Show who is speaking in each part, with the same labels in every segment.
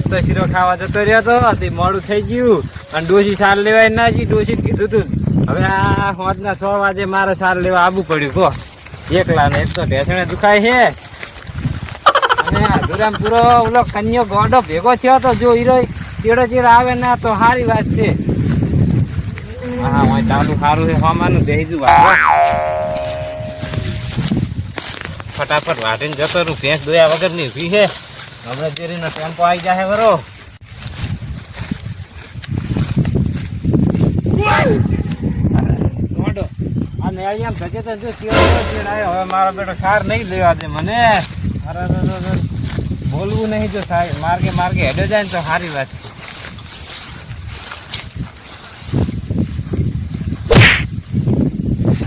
Speaker 1: તો શીરો ખાવા જતો રહ્યો તો તે મોડું થઈ ગયું અને ડોશી સાર લેવાય ના જી ડોશી કીધું તું હવે આ હોજના 6 વાગે મારે સાર લેવા આવવું પડ્યું કો એકલા ને એક તો ઢેસણે દુખાય છે અને અધુરામ પૂરો ઓલો કન્યો ગોડો ભેગો થયો તો જો હીરો ચેડો ચેડ આવે ના તો સારી વાત છે હા હું ચાલુ સારું છે હોમાનું બેસી ફટાફટ વાટીને જતો રહું ભેંસ દોયા વગરની ઊભી છે હમણાં જેરીનો ટેમ્પો આવી જાય બરો અને અહીંયા ભજે તો જો આવ્યો હવે મારો બેટો સાર નહીં લેવા દે મને અરે બોલવું નહીં જો માર્ગે માર્ગે હેડો જાય ને તો સારી વાત છે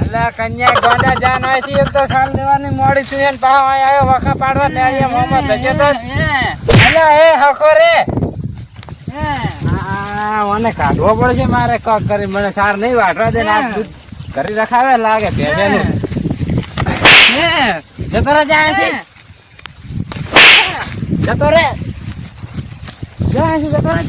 Speaker 1: કન્યા ગોડા જાન હોય છે એક તો સાલ લેવાની મોડી છું એને પાવ આવ્યો વખા પાડવા ને અહીંયા મોમાં ધજે તો અલા એ હકો રે મને કાઢવો પડશે મારે કોક કરી મને સાર નહીં વાટવા દે ને આ દૂધ કરી રખાવે લાગે ભેજેનું જતો રે જાય છે જતો રે જાય છે જતો રે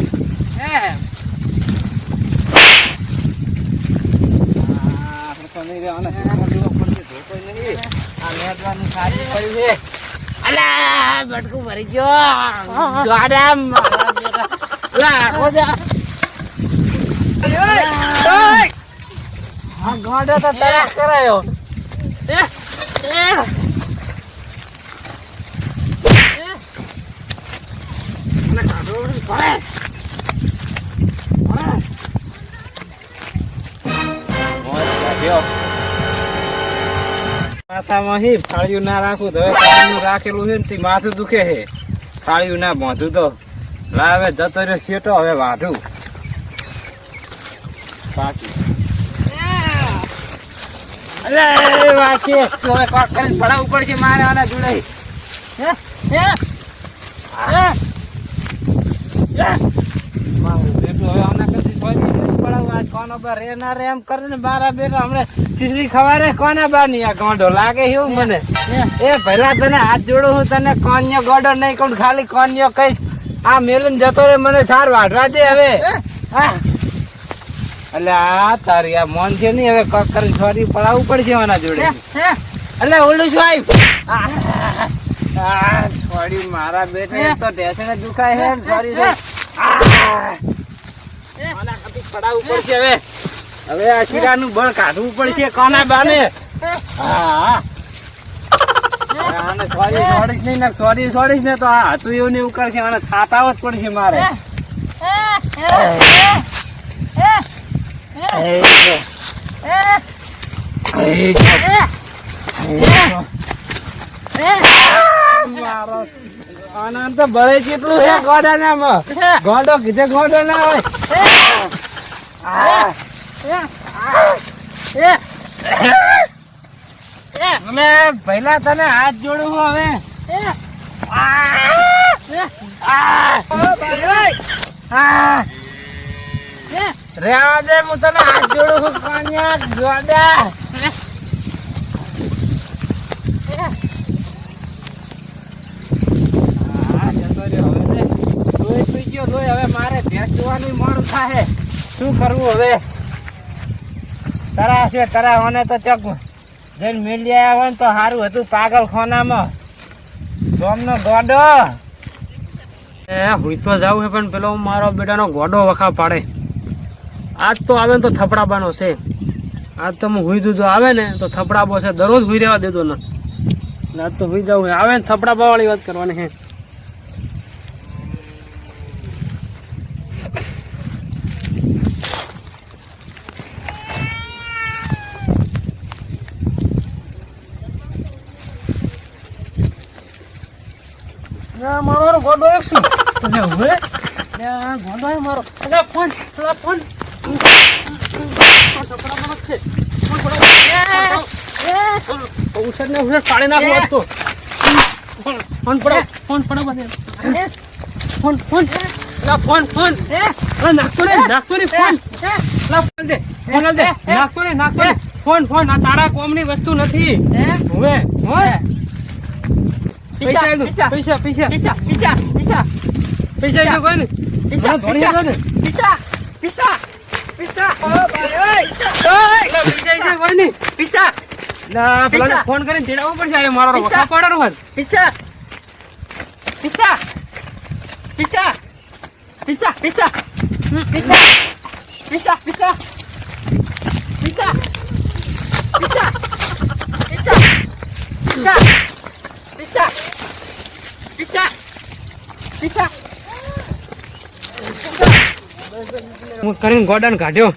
Speaker 1: બટકું ભરી ગયો ગોડો તો તરસ કરાયો માથામાં ફાળિયું ના રાખું તો રાખેલું છે ને માથું દુખે છે ફાળિયું ના બાંધું તો લાવે જતો રહ્યો શેટો હવે વાઢું બાકી અરે વાંચી હવે કોક કરીને પડાવવું પડશે મારે આના જોડે લાગે એવું મને એ પહેલા તને હાથ જોડું હું તને કોન્યો ગોડો નહીં કહું ખાલી કોન્યો કહીશ આ મેલન જતો રે મને સાર વાઢવા દે હવે એટલે આ તારી આ મોન છે નઈ હવે કોક કરીને સોરી પડાવવું પડશે આના જોડે એટલે ઓલું શું આવ્યું સોરી મારા બેટા તો ઢેસણે દુખાય હે સોરી પડાવવું પડશે હવે આ શીરાનું બળ કાઢવું પડશે કોના બાને સોરી છોડીશ નહીં ને સોરી છોડીશ ને તો આ હતું એવું ને એવું કરશે અને થાતાવ જ પડશે મારે આનંદ તો ભલે કેટલું હે ગોડા નામાં ગોડો કીધે ગોડો ના હોય પહેલા તને હાથ જોડું હવે રેવા દે હું તને હાથ જોડું છું કોન્યા જોડા હવે મારે ભેંસ જોવાનું મોડું થાય શું કરવું હવે તરા છે તરા હોને તો ચક જઈને મેલી આવ્યા હોય ને તો સારું હતું પાગલ ખાનામાં ગોમનો ગોડો હુઈ તો જાવ છે પણ પેલો મારો બેટાનો ગોડો વખા પાડે આજ તો આવે ને તો થપડાબાનો છે આજ તો હું હુઈ જો આવે ને તો થપડાબો છે દરરોજ હુઈ રહેવા દેતો ને આજ તો હુઈ જવું આવે ને થપડાબા વાળી વાત કરવાની છે મારો ગોડો એક શું હવે ગોડો મારો ફોન ફોન પાડી નાખો ફોન પડો ફોન પડો ફોન ફોન ફોન ફોન નાખતો રે ફોન દે ફોન દે નાખતો રે ફોન ફોન આ તારા કોમની વસ્તુ નથી હવે પૈસા પૈસા પૈસા પૈસા પૈસા પૈસા જો કોઈ ને
Speaker 2: પીછા પીછા પીછા પીછા ઓ ભાઈ ઓય
Speaker 1: પૈસા છે કોઈ ને
Speaker 2: પીછા
Speaker 1: ના પેલા ફોન કરીને તેડાવવો પડશે અરે મારો વખા પડવાનો હોત
Speaker 2: પીછા પીછા પીછા પીછા પીછા પીછા પીછા પીછા પીછા પીછા પીછા પીછા પીછા પીછા
Speaker 1: હું કરીને ગોડાને કાઢ્યો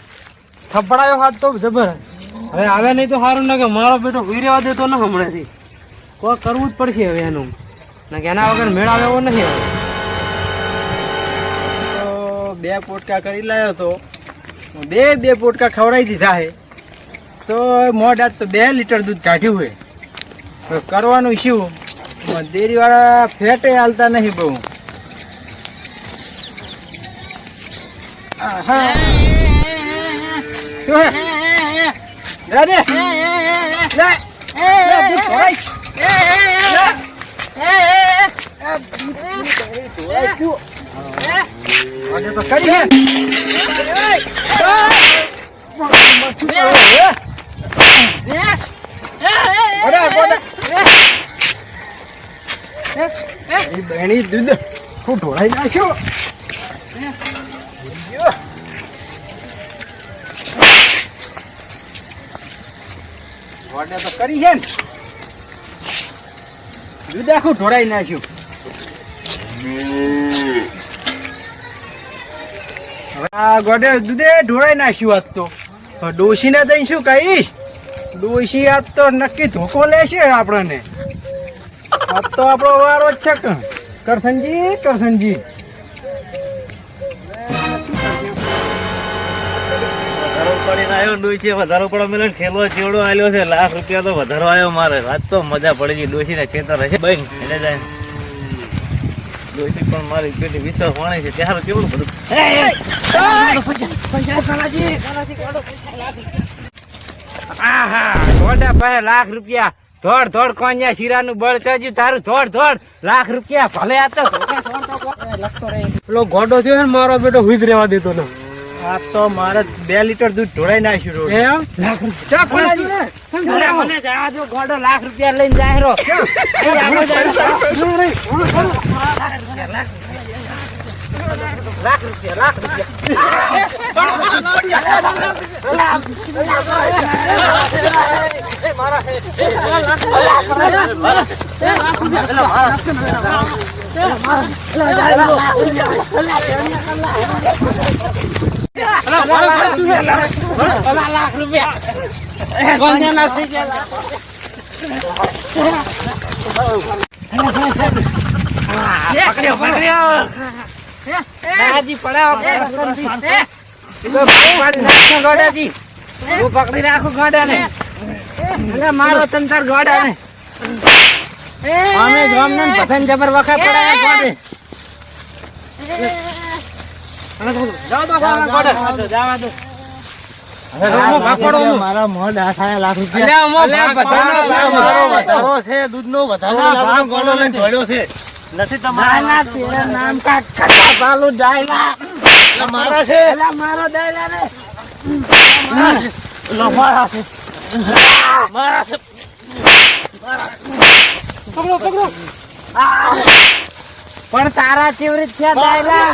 Speaker 1: થપડાયો હાથ તો જબર હવે આવે નહીં તો સારું ના કે મારો બેટો વીરેવા દેતો ન હમણાંથી કોઈ કરવું જ પડશે હવે એનું ના કે એના વગર મેળ આવે એવો નથી હવે
Speaker 3: તો 2 પોટકા કરી લાવ્યો તો બે પોટકા ખવડાવી દીધા હે તો મોઢ આજ તો 2 લીટર દૂધ કાઢ્યું હે તો કરવાનું શું ડેરી વાળા ફેટે હાલતા નહીં બહુ હા શું હે રાધે લે દૂધ ખવડાય આજે તો કરી હે બેણી દૂધ હું ઢોળાઈ નાખ્યો વાડે તો કરી છે ને દૂધ આખું ઢોળાઈ નાખ્યું હવે આ ગોડે દૂધે ઢોળાઈ નાખ્યું આજ તો ડોશીને જઈને શું કહીશ ડોશી આજ તો નક્કી ધોકો લેશે આપણને આજ તો આપણો વારો જ છે કરશનજી
Speaker 4: વધારો પડો મેલો ઠેલો ચેવડો આલ્યો છે ₹1,00,000 તો વધારો આવ્યો મારે આજ તો મજા પડી ગઈ ડોશી ને ખેતર હશે બેન એટલે જાય ડોશી પણ મારી પેટી વિશ્વાસ વાણી છે ત્યારે કેવડું બધું
Speaker 1: આહા ગોડા પાસે ₹1,00,000 ધોડ કોન્યા શીરાનું બળ ચડ્યું તારું ધોડ ₹1,00,000 ભલે આ તો પેલો ગોડો થયો ને મારો બેટો હુઈ જ રહેવા દેતો ને
Speaker 3: આ તો મારે 2 લીટર દૂધ ઢોળાઈ નાખ્યું રોજ
Speaker 1: એમ મને જવા દો ગોડો ₹1,00,000 લઈને જાય રો પકડી રાખો ગોડા ને મારો તંતર ગોડા ને અમે ગામને પસંદ જબર વખત પડાયા ગોડે
Speaker 3: મારા મોઢ ₹1,00,000 છે દૂધનો વધારો ગોળો લઈને ઢોળ્યો છે નથી તમારા
Speaker 1: નામ કા ખટા પાલુ ડાયલા
Speaker 3: મારા છે
Speaker 1: મારો ડાયલા ને
Speaker 3: મારા છે
Speaker 1: પકડો પણ તારા ચેવરી થયા ડાયલા